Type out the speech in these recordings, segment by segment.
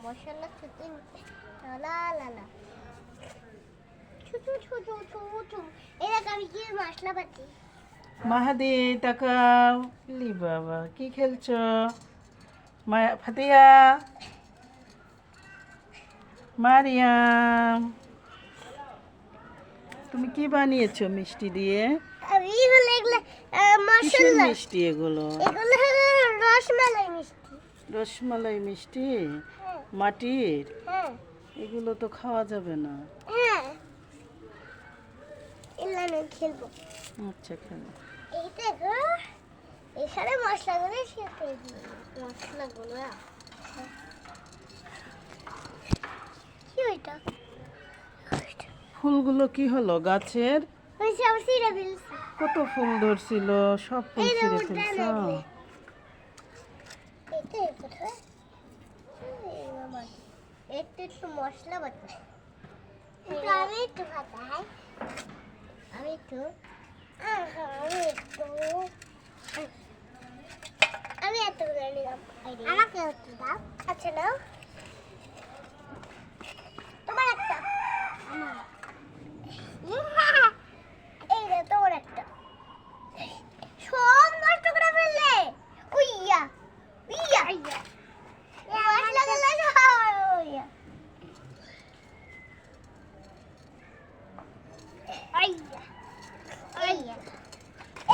মশলা ছুটি লা লা লা ছুটু ছুটু ছুটু এরকম আমি কি মশলা পাতি মাহাদি তাকাও লি বাবা কি খেলছো ফাতিয়া মারিয়াম তুমি কি বানিয়েছো মিষ্টি দিয়ে আমি হলো এগুলো কিসের মশলা মিষ্টি এগুলো এগুলো হলো রসমালাই মিষ্টি রসমালাই মিষ্টি হ্যাঁ মাটির হ্যাঁ এগুলো তো খাওয়া যাবে না হ্যাঁ এগুলো আমি খেলবো আচ্ছা খেলো এই দেখো এখানে মশলাগুলো সাথে দিই মশলাগুলো কি ওইটা ফুলগুলো কি হলো গাছের ওই সব সিরা ফেলছি কত ফুল ধরছিল সব ফুল এই যে ছিঁড়ে উঠে ফেলছ লাগবে এটা কোথায় এই বাবা একটু একটু মশলা বাটা একটু আমি একটু বাটাই আমি একটু আমি এত করে নিলাম আমাকে একটু দাও আচ্ছা নাও তোমার একটা আমার এই রে তোমার একটা সব নষ্ট করে ফেললে উইয়া উইয়া উইয়া মশলা গুলো সব উইয়া আইয়া আইয়া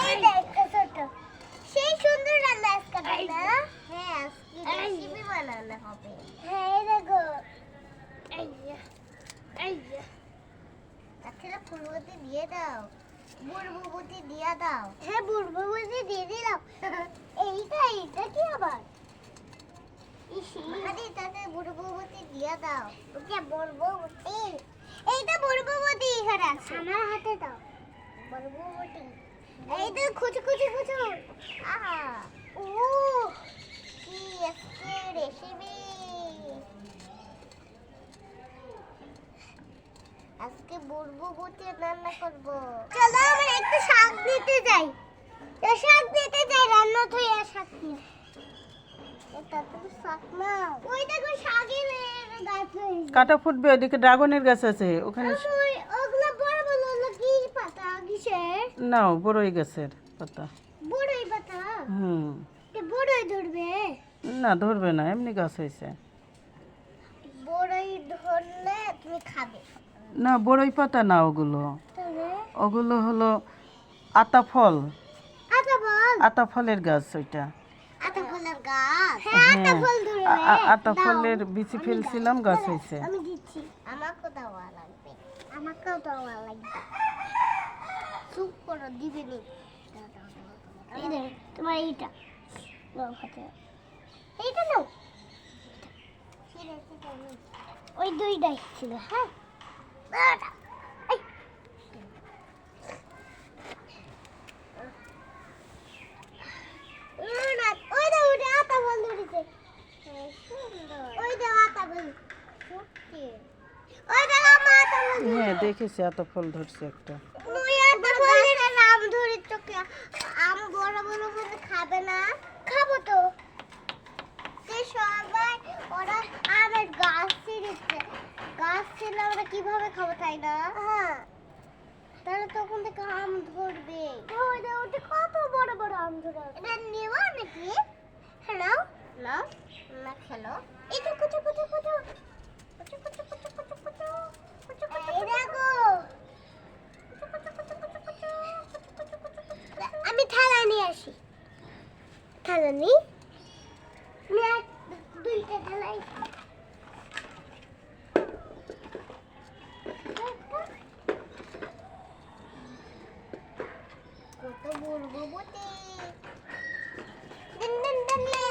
এই দেখ ছোট সেই সুন্দর রান্না আজকে না হ্যাঁ আজকে রেসিপি বানানো হবে হ্যাঁ এই দেখো আইয়া আইয়া আচ্ছা ফুলবতি দিয়ে দাও বুড়বুবতি দিয়ে দাও হ্যাঁ বুড়বুবতি দিয়ে দিলাম এইটা কি আবার আরে তাতে বুড়বুবতি দিয়ে দাও ওকে বুড়বুবতি এইটা বুড়বুবতি এখানে আছে আমার হাতে দাও বুড়বুবতি এইটা খুচু খুচু খুচু আহা ও কি আজকে রেসিপি আজকে বুড়বুবতি রান্না করব চলো আমরা একটু শাক দিতে যাই শাক দিতে যাই রান্না তো শাক নিয়ে এটা তো শাক না ওই দেখো শাকের গাছ হয়েছে কাটা ফুটবে ওইদিকে ড্রাগনের গাছ আছে ওখানে ওগুলা বড় বড় হলো কি পাতা কিসের নাও বড়ই গাছের পাতা বড়ই পাতা হুম বড়ই ধরবে না ধরবে না এমনি গাছ হয়েছে বড়ই ধরলে তুমি খাবে না বড়ই পাতা না ওগুলো তবে ওগুলো হলো আতা ফল আতা বল আতা ফলের গাছ ওইটা আতা ফলের গাছ হ্যাঁ আতা ফল ধরবে আতা ফলের বিচি ফেলছিলাম গাছ হয়েছে আমি দিচ্ছি আমাকেও দেওয়া লাগবে আমাকেও দেওয়া লাগবে চুপ করো দিবে নি এই দে তোমার এইটা নাও হাতে এইটা নাও ওই দুইটাই ছিল হ্যাঁ এই। না, ওই দাও ওটা আতা ফল ধরেছে ওই দাও আতা ফল ওই দাও আমার আতা ফল হ্যাঁ দেখেছি আতা ফল ধরছে একটা মুই আতা ফলের নাম ধরে চোখে আম বড় বড় করে খাবে না খাবো তো সে সবাই ওরা আমের গাছ ছিঁড়েছে গাছ ছিঁড়লে আমরা কিভাবে খাবো তাই না হ্যাঁ তাহলে তখন থেকে আম ধরবে ওটা কত বড় বড় আম ধরে এটা নেব নাকি হ্যালো নাও না খেলো এই তো কুচু কুচু কুচু কুচু কুচু কুচু কুচু কুচু কুচু কুচু এই দেখো আমি থালা নিয়ে আসি থালা নি দুইটা থালাই কত বলবো বটে দিন দিন দিন